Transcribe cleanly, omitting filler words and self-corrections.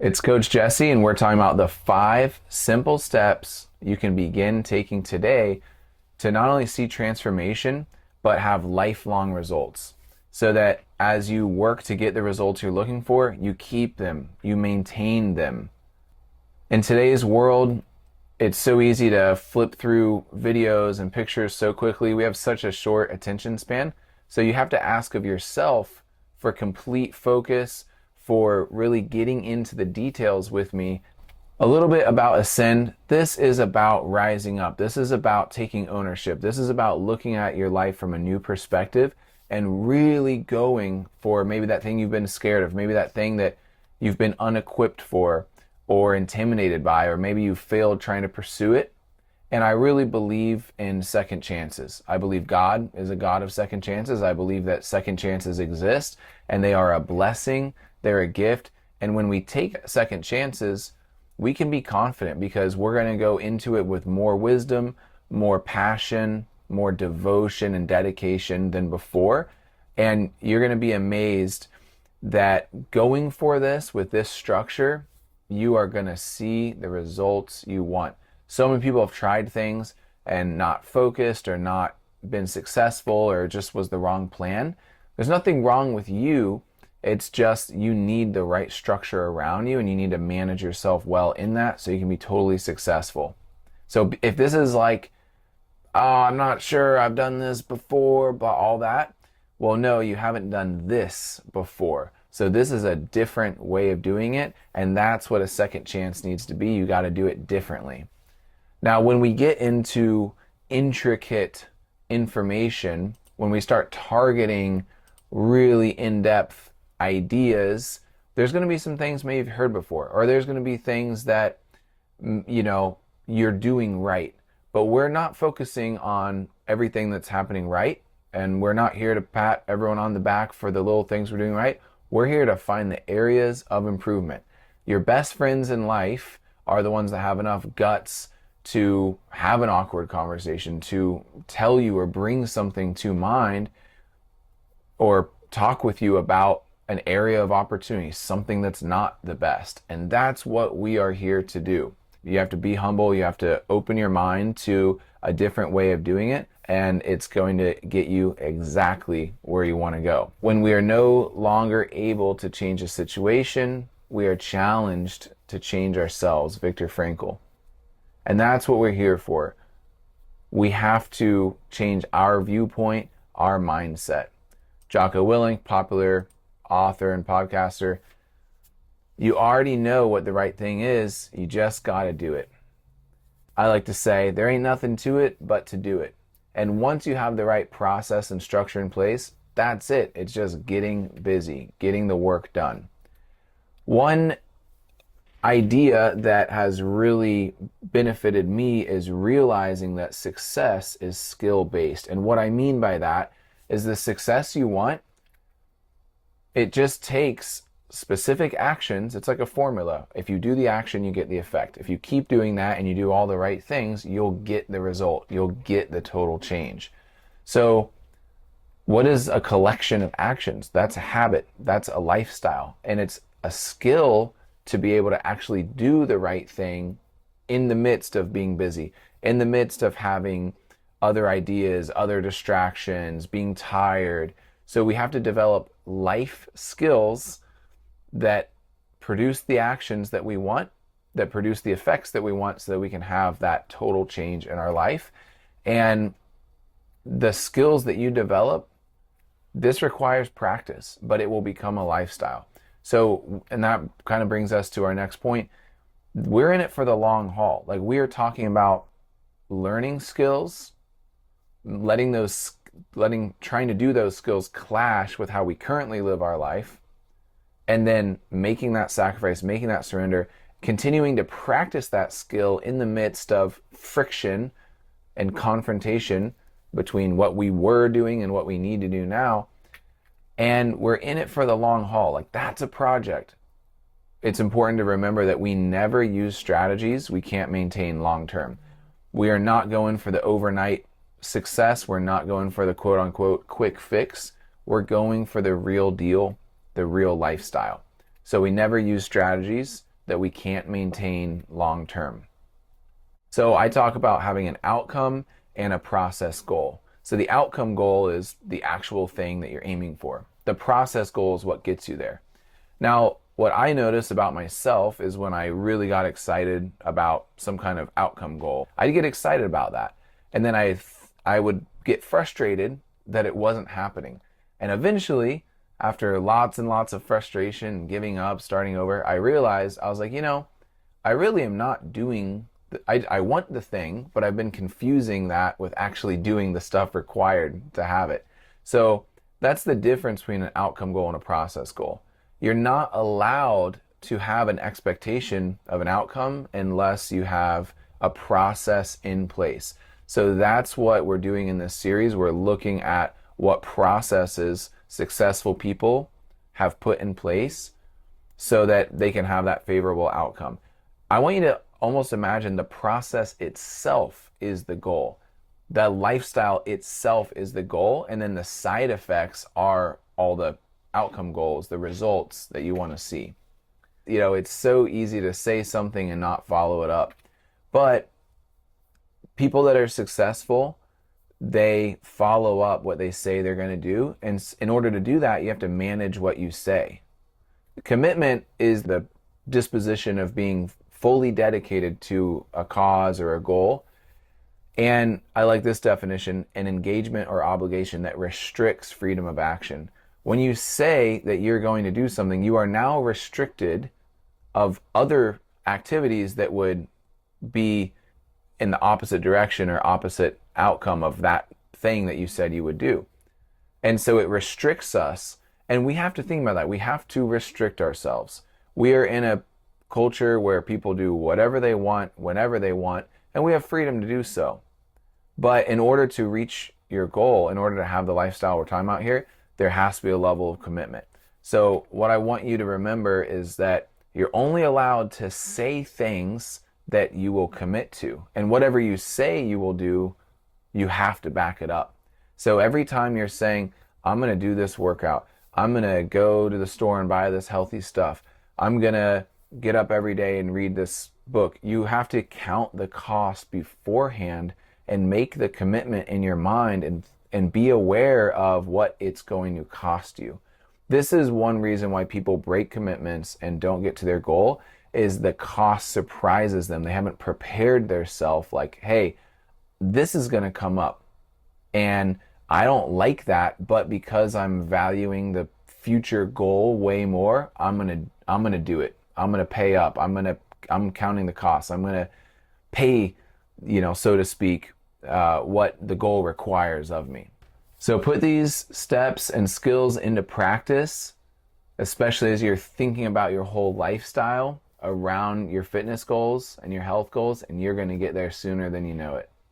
It's Coach Jesse, and we're talking about the 5 simple steps you can begin taking today to not only see transformation, but have lifelong results. So that as you work to get the results you're looking for, you keep them, you maintain them. In today's world, it's so easy to flip through videos and pictures so quickly. We have such a short attention span. So you have to ask of yourself for complete focus, for really getting into the details with me. A little bit about Ascend. This is about rising up. This is about taking ownership. This is about looking at your life from a new perspective and really going for maybe that thing you've been scared of, maybe that thing that you've been unequipped for or intimidated by, or maybe you failed trying to pursue it. And I really believe in second chances. I believe God is a God of second chances. I believe that second chances exist and they are a blessing. They're a gift. And when we take second chances, we can be confident because we're going to go into it with more wisdom, more passion, more devotion and dedication than before. And you're going to be amazed that going for this with this structure, you are going to see the results you want. So many people have tried things and not focused or not been successful or just was the wrong plan. There's nothing wrong with you. It's just you need the right structure around you and you need to manage yourself well in that so you can be totally successful. So if this is like, oh, I'm not sure, I've done this before, but all that, well, no, you haven't done this before. So this is a different way of doing it, and that's what a second chance needs to be. You got to do it differently. Now, when we get into intricate information, when we start targeting really in-depth ideas, there's going to be some things maybe you've heard before, or there's going to be things that, you're doing right. But we're not focusing on everything that's happening right, and we're not here to pat everyone on the back for the little things we're doing right. We're here to find the areas of improvement. Your best friends in life are the ones that have enough guts to have an awkward conversation, to tell you or bring something to mind or talk with you about an area of opportunity, something that's not the best. And that's what we are here to do. You have to be humble. You have to open your mind to a different way of doing it, and it's going to get you exactly where you want to go. When we are no longer able to change a situation, we are challenged to change ourselves, Viktor Frankl. And that's what we're here for. We have to change our viewpoint, our mindset. Jocko Willink, popular author and podcaster, you already know what the right thing is. You just got to do it. I like to say there ain't nothing to it but to do it. And once you have the right process and structure in place, that's it. It's just getting busy, getting the work done. One idea that has really benefited me is realizing that success is skill-based. And what I mean by that is the success you want, it just takes specific actions. It's like a formula. If you do the action, you get the effect. If you keep doing that and you do all the right things, you'll get the result. You'll get the total change. So what is a collection of actions? That's a habit. That's a lifestyle. And it's a skill to be able to actually do the right thing in the midst of being busy, in the midst of having other ideas, other distractions, being tired. So we have to develop life skills that produce the actions that we want, that produce the effects that we want so that we can have that total change in our life. And the skills that you develop, this requires practice, but it will become a lifestyle. So, and that kind of brings us to our next point. We're in it for the long haul. Like, we are talking about learning skills, trying to do those skills clash with how we currently live our life, and then making that sacrifice, making that surrender, continuing to practice that skill in the midst of friction and confrontation between what we were doing and what we need to do now. And we're in it for the long haul. Like, that's a project. It's important to remember that we never use strategies we can't maintain long term. We are not going for the overnight success. We're not going for the quote unquote quick fix. We're going for the real deal, the real lifestyle. So we never use strategies that we can't maintain long term. So I talk about having an outcome and a process goal. So the outcome goal is the actual thing that you're aiming for. The process goal is what gets you there. Now, what I notice about myself is when I really got excited about some kind of outcome goal, I'd get excited about that. And then I would get frustrated that it wasn't happening. And eventually, after lots and lots of frustration, giving up, starting over, I realized, I was like, I really am not doing, I want the thing, but I've been confusing that with actually doing the stuff required to have it. So that's the difference between an outcome goal and a process goal. You're not allowed to have an expectation of an outcome unless you have a process in place. So that's what we're doing in this series. We're looking at what processes successful people have put in place so that they can have that favorable outcome. I want you to almost imagine the process itself is the goal. The lifestyle itself is the goal, and then the side effects are all the outcome goals, the results that you want to see. It's so easy to say something and not follow it up. But people that are successful, they follow up what they say they're going to do. And in order to do that, you have to manage what you say. Commitment is the disposition of being fully dedicated to a cause or a goal. And I like this definition: an engagement or obligation that restricts freedom of action. When you say that you're going to do something, you are now restricted of other activities that would be in the opposite direction or opposite outcome of that thing that you said you would do. And so it restricts us, and we have to think about that. We have to restrict ourselves. We are in a culture where people do whatever they want, whenever they want, and we have freedom to do so. But in order to reach your goal, in order to have the lifestyle we're talking about here, there has to be a level of commitment. So what I want you to remember is that you're only allowed to say things that you will commit to. And whatever you say you will do, you have to back it up. So every time you're saying, I'm going to do this workout, I'm going to go to the store and buy this healthy stuff, I'm going to get up every day and read this book, you have to count the cost beforehand and make the commitment in your mind and be aware of what it's going to cost you. This is one reason why people break commitments and don't get to their goal, is the cost surprises them. They haven't prepared themselves like, hey, this is going to come up and I don't like that, but because I'm valuing the future goal way more, I'm going to do it. I'm going to pay up. I'm counting the costs. I'm going to pay, so to speak, what the goal requires of me. So put these steps and skills into practice, especially as you're thinking about your whole lifestyle around your fitness goals and your health goals, and you're going to get there sooner than you know it.